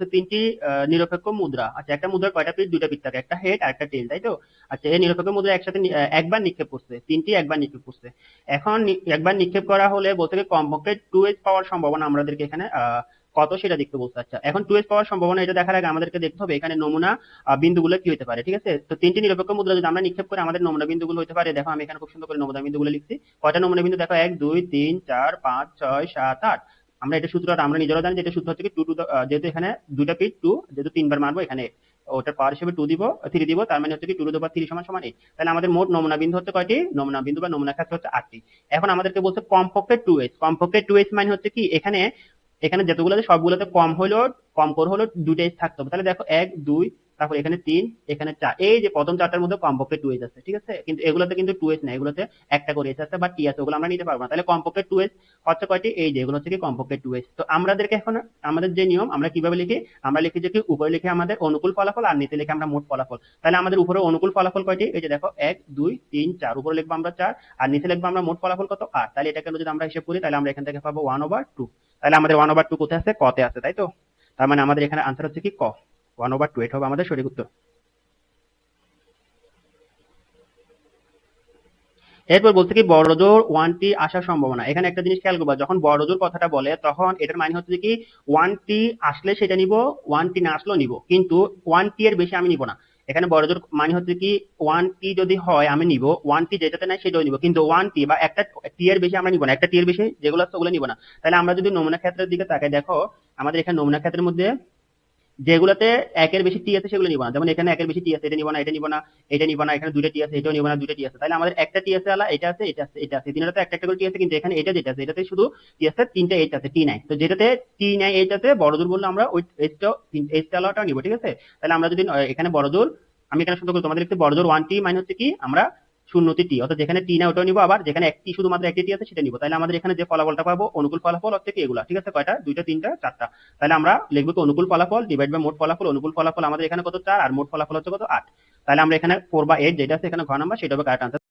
বলছে তিনটি নিরপেক্ষ মুদ্রা। আচ্ছা, একটা মুদ্রার কয়টা পিঠ? দুইটা পিঠ থাকে, একটা হেড আর একটা টেল, তাই তো? আচ্ছা, এই নিরপেক্ষ মুদ্রা একসাথে একবার নিক্ষেপ করছে, তিনটি একবার নিক্ষেপ করছে। এখন একবার নিক্ষেপ করা হলে বলতে কি কমপক্ষে 2h পাওয়ার সম্ভাবনা আমাদেরকে এখানে কত সেটা দেখতে বলছে। আচ্ছা, এখন 2h পাওয়ার সম্ভাবনা এটা দেখার আগে আমাদেরকে দেখতে হবে এখানে নমুনা বিন্দুগুলো কি হতে পারে, ঠিক আছে? তো তিনটি নিরপেক্ষ মুদ্রা যদি আমরা নিক্ষেপ করে আমাদের নমুনা বিন্দুগুলো হতে পারে, দেখো আমি এখানে খুব সুন্দর করে নমুনা বিন্দুগুলো লিখছি। কয়টা নমুনা বিন্দু দেখো? 1 2 3 4 5 6 7 8। আমরা এটা সূত্রটা আমরা নিজেরা জানি যে এটা সূত্র হচ্ছে কি 2 টু যেহেতু এখানে দুইটা পিঠ 2, যেহেতু তিনবার মারবো এখানে ওটার পাওয়ার হিসেবে 2 দিব, 3 দিব, তার মানে হচ্ছে কি 2 টু দি পাওয়ার 3 সমান সমান 8। তাহলে আমাদের মোট নমুনা বিন্দু হচ্ছে কয়টি? নমুনা বিন্দু বা নমুনা ক্ষেত্র হচ্ছে 8টি। এখন আমাদেরকে বলছে কমপক্ষে 2h। কমপক্ষে 2h মানে হচ্ছে কি এখানে এখানে যতগুলো আছে সবগুলোতে কম করে হলো দুটো এজ থাকতে হবে। তাহলে দেখো 1 2, তারপর এখানে 3, এখানে 4, এই যে প্রথম চারটার মধ্যে কমপক্ষে 2h আছে, ঠিক আছে? কিন্তু এগুলোতে কিন্তু 2h না, এগুলোতে একটা করে এজ আছে বা টি আছে, ওগুলো আমরা নিতে পারবো না। তাহলে কমপক্ষে 2h হচ্ছে কয়টি? এই যে এগুলো হচ্ছে কি কমপক্ষে 2h। তো আমাদেরকে এখন আমাদের যে নিয়ম আমরা কিভাবে লিখি? আমরা লিখি যে কি উপরে লিখে আমাদের অনুকূল ফলাফল আর নিচে লিখে আমরা মোট ফলাফল। তাহলে আমাদের উপরে অনুকূল ফলাফল কয়টি? এই যে দেখো 1 2 3 4, উপরে লিখবো আমরা 4 আর নিচে লিখবো আমরা মোট ফলাফল কত? 8। তাহলে এটাকে যদি আমরা হিসাব করি তাহলে আমরা এখান থেকে পাবো 1/2। তাহলে আমাদের 1/2 কোথায় আছে? ক তে আছে, তাই তো? তার মানে আমাদের এখানে আনসার হচ্ছে কি ক, 1/2। এটা হবে আমাদের সঠিক উত্তর। এরপর বলছে কি বড়জোর 1t আসার সম্ভাবনা। এখানে একটা জিনিস খেয়াল করবা, যখন বড়জোর কথাটা বলে তখন এটার মানে হচ্ছে কি 1t আসলে সেটা নিব, 1t না আসলেও নিব, কিন্তু 1t এর বেশি আমি নিব না। এখানে বড়জোর মানে হচ্ছে কি 1t যদি হয় আমি নিব, 1t যেটাতে নাই সেটাও নিব, কিন্তু 1t বা একটা টি এর বেশি আমরা নিব না, একটা টি এর বেশি যেগুলো আছে ওগুলো নিব না। তাহলে আমরা যদি নমুনা ক্ষেত্রের দিকে তাকাই, দেখো আমাদের এখানে নমুনা ক্ষেত্রের মধ্যে যেগুলোতে একের বেশি টি আছে সেগুলো নিব না। যেমন এখানে একের বেশি টি আছে, এটা নিব না, এটা নিব না, এটা নিব না, এখানে দুইটা টি আছে, এটাও নিব না, দুইটা টি আছে। তাহলে আমাদের একটা টি আছে আলা, এটা আছে, এটা আছে, এটা আছে, তিনটাতে একটা একটা করে টি আছে, কিন্তু এখানে এটা যেটা আছে এটাতে শুধু টি আছে তিনটা, এইচ আছে, টি নাই। তো যেটাতে টি নাই এইচ আছে বড় জোর বললে আমরা ওই এইচটা আলাটা নিব, ঠিক আছে? তাহলে আমরা যদি এখানে বড় জোর, আমি এখানে শুধু করে তোমাদের লিখতে বড় জোর 1t মানে হচ্ছে কি আমরা শূন্যটি টি, অর্থাৎ যেখানে টি না ওটাও নিবো, আবার যেখানে একটি শুধুমাত্র একটি টি আছে সেটা নিবো। তাহলে আমাদের এখানে যে ফলাফলটা পাবো অনুকূল ফলাফল হচ্ছে কি এগুলা, ঠিক আছে? কয়টা? দুইটা, তিনটা, চারটা। তাহলে আমরা লিখবো কি অনুকূল ফলাফল ডিভাইড বাই মোট ফলাফল। অনুকূল ফলাফল আমাদের এখানে কত? 4, আর মোট ফলাফল হচ্ছে কত? 8। তাহলে আমরা এখানে 4/8 যেটা আছে এখানে ঘ নাম্বার, সেটা হবে কারেক্ট আনসার।